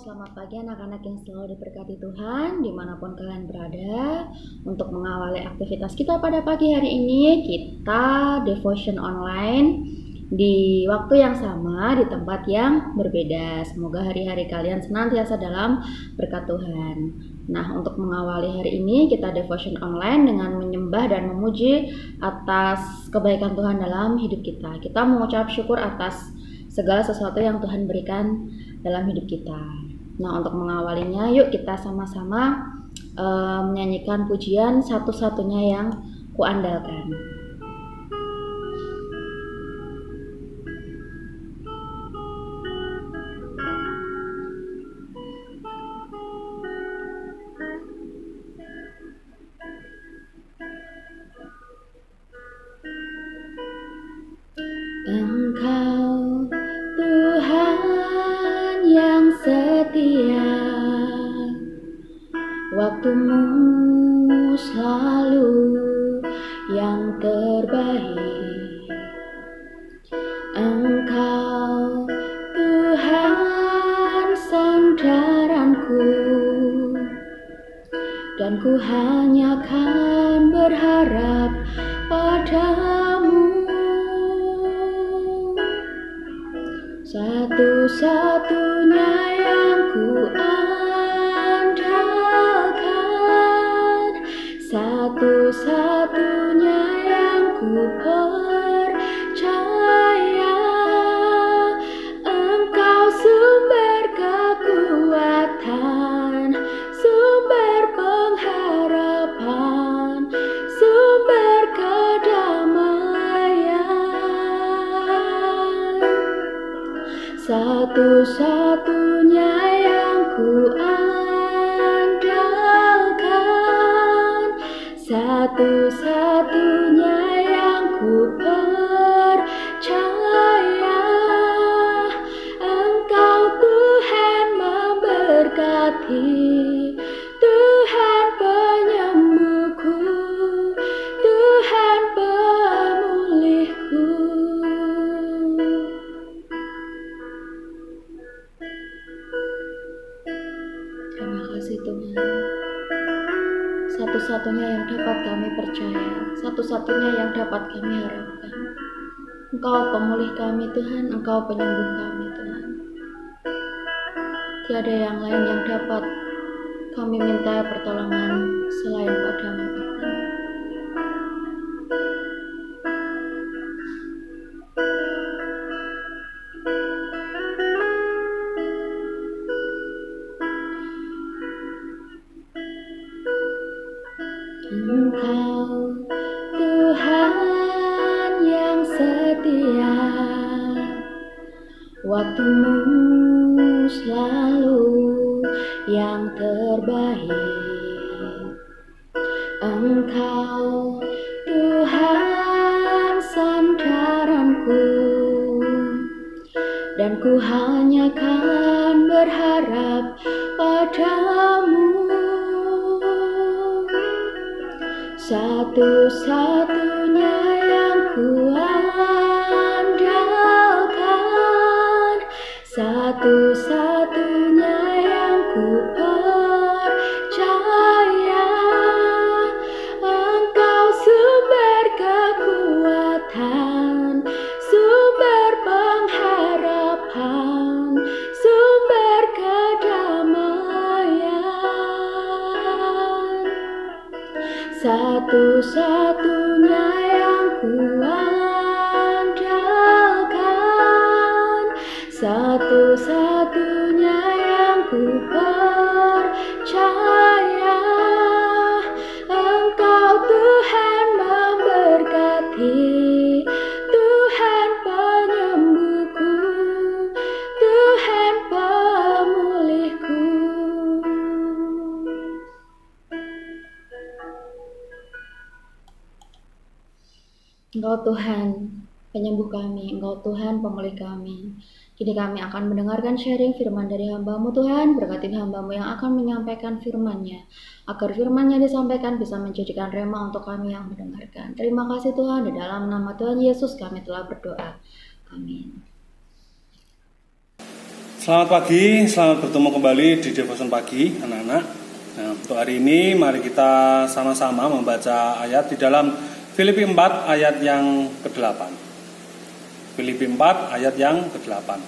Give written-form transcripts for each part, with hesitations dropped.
Selamat pagi anak-anak yang selalu diberkati Tuhan dimanapun kalian berada. Untuk mengawali aktivitas kita pada pagi hari ini, kita devotion online di waktu yang sama, di tempat yang berbeda. Semoga hari-hari kalian senantiasa dalam berkat Tuhan. Nah, untuk mengawali hari ini, kita devotion online dengan menyembah dan memuji atas kebaikan Tuhan dalam hidup kita. Kita mengucap syukur atas segala sesuatu yang Tuhan berikan dalam hidup kita. Nah, untuk mengawalinya, yuk kita sama-sama menyanyikan pujian satu-satunya yang kuandalkan. Engkau Tuhan yang setia, waktumu selalu yang terbaik. Engkau Tuhan sandaranku, dan ku hanya kan berharap padamu. Satu-satunya yang ku andalkan, satu-satunya yang ku percaya. Engkau sumber kekuatan, sumber pengharapan, sumber kedamaian. Satu-satunya yang ku andalkan, satu-satunya yang ku percaya. Engkau Tuhan memberkati, Tuhan penyembuhku, Tuhan pemulihku. Terima kasih Tuhan. Satu-satunya yang dapat kami percaya, satu-satunya yang dapat kami harapkan. Engkau pemulih kami Tuhan, Engkau penyembuh kami Tuhan. Tiada yang lain yang dapat kami minta pertolongan selain padamu Tuhan. Engkau Tuhan yang setia, waktumu selalu yang terbaik. Engkau Tuhan sandaranku, dan ku hanya kan berharap padamu. Satu-satunya yang ku andalkan, satu-satunya yang ku percaya. Engkau sumber kekuatan, sumber pengharapan, sumber kedamaian. Satu-satunya yang ku andalkan, satu-satunya yang ku percaya. Engkau Tuhan memberkati, Tuhan penyembuhku, Tuhan pemulihku. Engkau Tuhan penyembuh kami, Engkau Tuhan pemulih kami. Kini kami akan mendengarkan sharing firman dari hamba-Mu Tuhan. Berkati hamba-Mu yang akan menyampaikan firman-Nya, agar firman-Nya disampaikan bisa menjadikan rema untuk kami yang mendengarkan. Terima kasih Tuhan, di dalam nama Tuhan Yesus kami telah berdoa. Amin. Selamat pagi, selamat bertemu kembali di Devotion Pagi, anak-anak. Nah, untuk hari ini mari kita sama-sama membaca ayat di dalam Filipi 4 ayat yang ke-8. Filipi 4 ayat yang ke-8.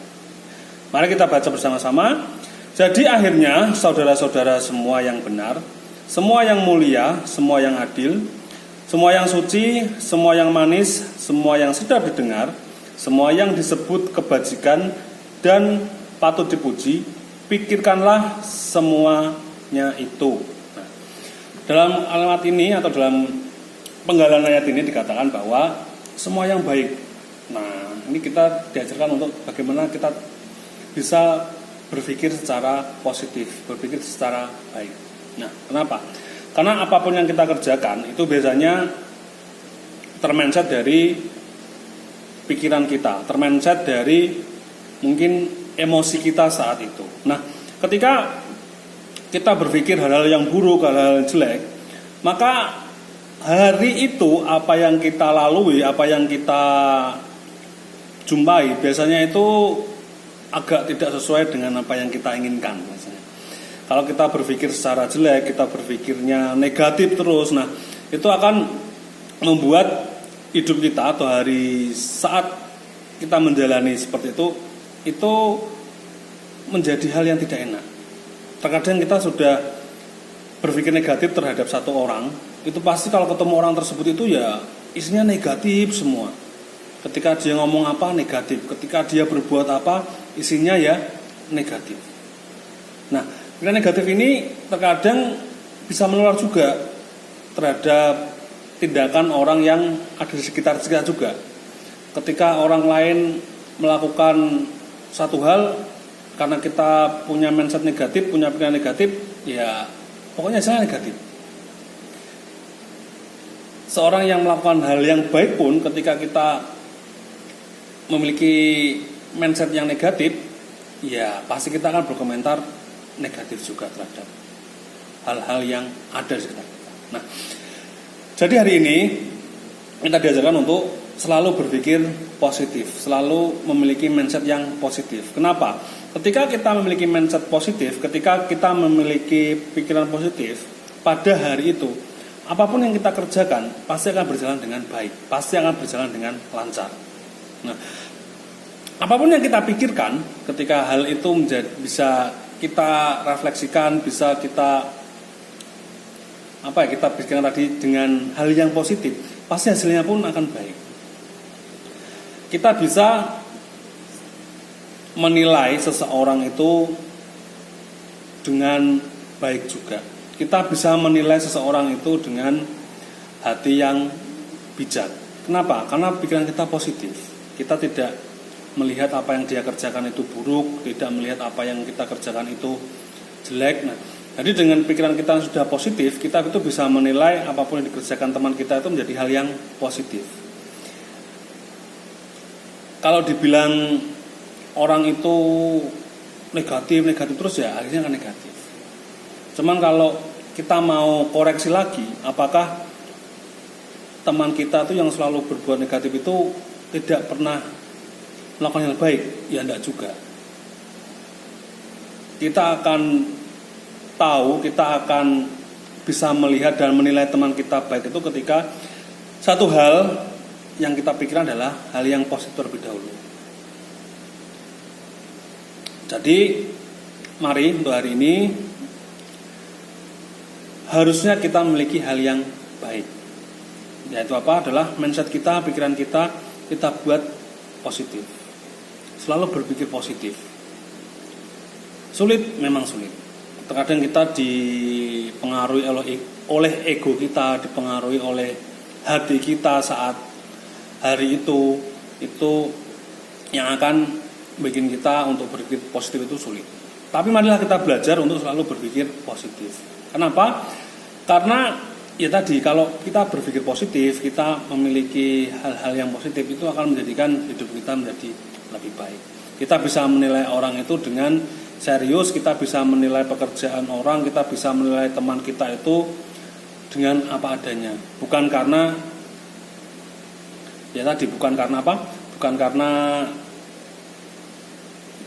Mari kita baca bersama-sama. Jadi akhirnya saudara-saudara semua yang benar, semua yang mulia, semua yang adil, semua yang suci, semua yang manis, semua yang sedap didengar, semua yang disebut kebajikan dan patut dipuji, pikirkanlah semuanya itu. Nah, dalam alamat ini atau dalam penggalan ayat ini dikatakan bahwa semua yang baik. Nah, ini kita diajarkan untuk bagaimana kita bisa berpikir secara positif, berpikir secara baik. Nah, kenapa? Karena apapun yang kita kerjakan itu biasanya termindset dari pikiran kita, termindset dari mungkin emosi kita saat itu. Nah, ketika kita berpikir hal-hal yang buruk, hal-hal yang jelek, maka hari itu apa yang kita lalui, apa yang kita jumpai, biasanya itu agak tidak sesuai dengan apa yang kita inginkan. Biasanya, kalau kita berpikir secara jelek, kita berpikirnya negatif terus, nah itu akan membuat hidup kita atau hari saat kita menjalani seperti itu menjadi hal yang tidak enak. Terkadang kita sudah berpikir negatif terhadap satu orang, itu pasti kalau ketemu orang tersebut itu ya isinya negatif semua. Ketika dia ngomong apa negatif, ketika dia berbuat apa isinya ya negatif. Nah, pikiran negatif ini terkadang bisa menular juga terhadap tindakan orang yang ada di sekitar kita juga. Ketika orang lain melakukan satu hal, karena kita punya mindset negatif, punya pikiran negatif, ya pokoknya saya negatif. Seorang yang melakukan hal yang baik pun ketika kita memiliki mindset yang negatif, ya pasti kita akan berkomentar negatif juga terhadap hal-hal yang ada di sekitar kita. Nah, jadi hari ini kita diajarkan untuk selalu berpikir positif, selalu memiliki mindset yang positif. Kenapa? Ketika kita memiliki mindset positif, ketika kita memiliki pikiran positif, pada hari itu, apapun yang kita kerjakan, pasti akan berjalan dengan baik, pasti akan berjalan dengan lancar. Nah, apapun yang kita pikirkan, ketika hal itu bisa kita refleksikan, bisa kita kita pikirkan tadi dengan hal yang positif, pasti hasilnya pun akan baik. Kita bisa menilai seseorang itu dengan baik juga. Kita bisa menilai seseorang itu dengan hati yang bijak. Kenapa? Karena pikiran kita positif. Kita tidak melihat apa yang dia kerjakan itu buruk, tidak melihat apa yang kita kerjakan itu jelek. Nah, jadi dengan pikiran kita yang sudah positif, kita itu bisa menilai apapun yang dikerjakan teman kita itu menjadi hal yang positif. Kalau dibilang orang itu negatif terus ya akhirnya kan negatif. Cuman kalau kita mau koreksi lagi, apakah teman kita itu yang selalu berbuat negatif itu tidak pernah melakukan hal baik? Ya enggak juga. Kita akan tahu, kita akan bisa melihat dan menilai teman kita baik itu ketika satu hal yang kita pikirkan adalah hal yang positif terlebih dahulu. Jadi mari untuk hari ini harusnya kita memiliki hal yang baik. Yaitu apa? Adalah mindset kita, pikiran kita buat positif. Selalu berpikir positif. Sulit, memang sulit. Terkadang kita dipengaruhi oleh ego kita, dipengaruhi oleh hati kita saat hari itu yang akan bikin kita untuk berpikir positif itu sulit. Tapi marilah kita belajar untuk selalu berpikir positif. Kenapa? Karena ya tadi, kalau kita berpikir positif, kita memiliki hal-hal yang positif, itu akan menjadikan hidup kita menjadi lebih baik. Kita bisa menilai orang itu dengan serius, kita bisa menilai pekerjaan orang, kita bisa menilai teman kita itu dengan apa adanya. Bukan karena ya tadi, bukan karena apa? Bukan karena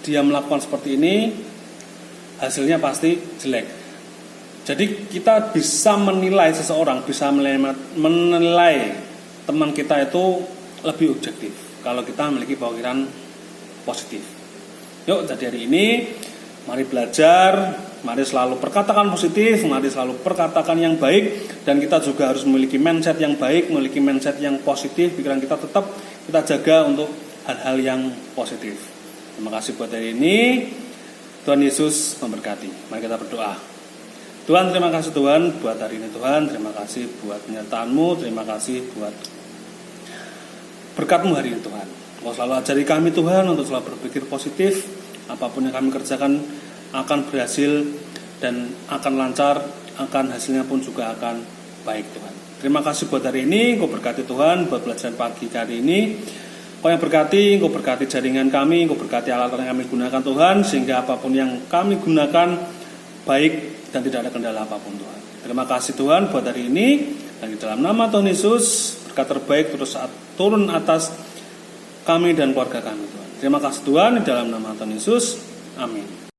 dia melakukan seperti ini, hasilnya pasti jelek. Jadi kita bisa menilai seseorang, bisa menilai teman kita itu lebih objektif kalau kita memiliki pemikiran positif. Yuk, jadi hari ini mari belajar, mari selalu perkatakan positif, mari selalu perkatakan yang baik, dan kita juga harus memiliki mindset yang baik, memiliki mindset yang positif. Pikiran kita tetap kita jaga untuk hal-hal yang positif. Terima kasih buat hari ini. Tuhan Yesus memberkati. Mari kita berdoa. Tuhan, terima kasih Tuhan buat hari ini Tuhan. Terima kasih buat penyertaan-Mu. Terima kasih buat berkat-Mu hari ini Tuhan. Kau selalu ajari kami Tuhan untuk selalu berpikir positif. Apapun yang kami kerjakan akan berhasil dan akan lancar, akan hasilnya pun juga akan baik Tuhan. Terima kasih buat hari ini. Kau berkati Tuhan buat pelajaran pagi hari ini. Kau yang berkati, Kau berkati jaringan kami, Kau berkati alat yang kami gunakan Tuhan, sehingga apapun yang kami gunakan baik dan tidak ada kendala apapun Tuhan. Terima kasih Tuhan buat hari ini, dan di dalam nama Tuhan Yesus, berkat terbaik terus turun atas kami dan keluarga kami Tuhan. Terima kasih Tuhan, di dalam nama Tuhan Yesus, amin.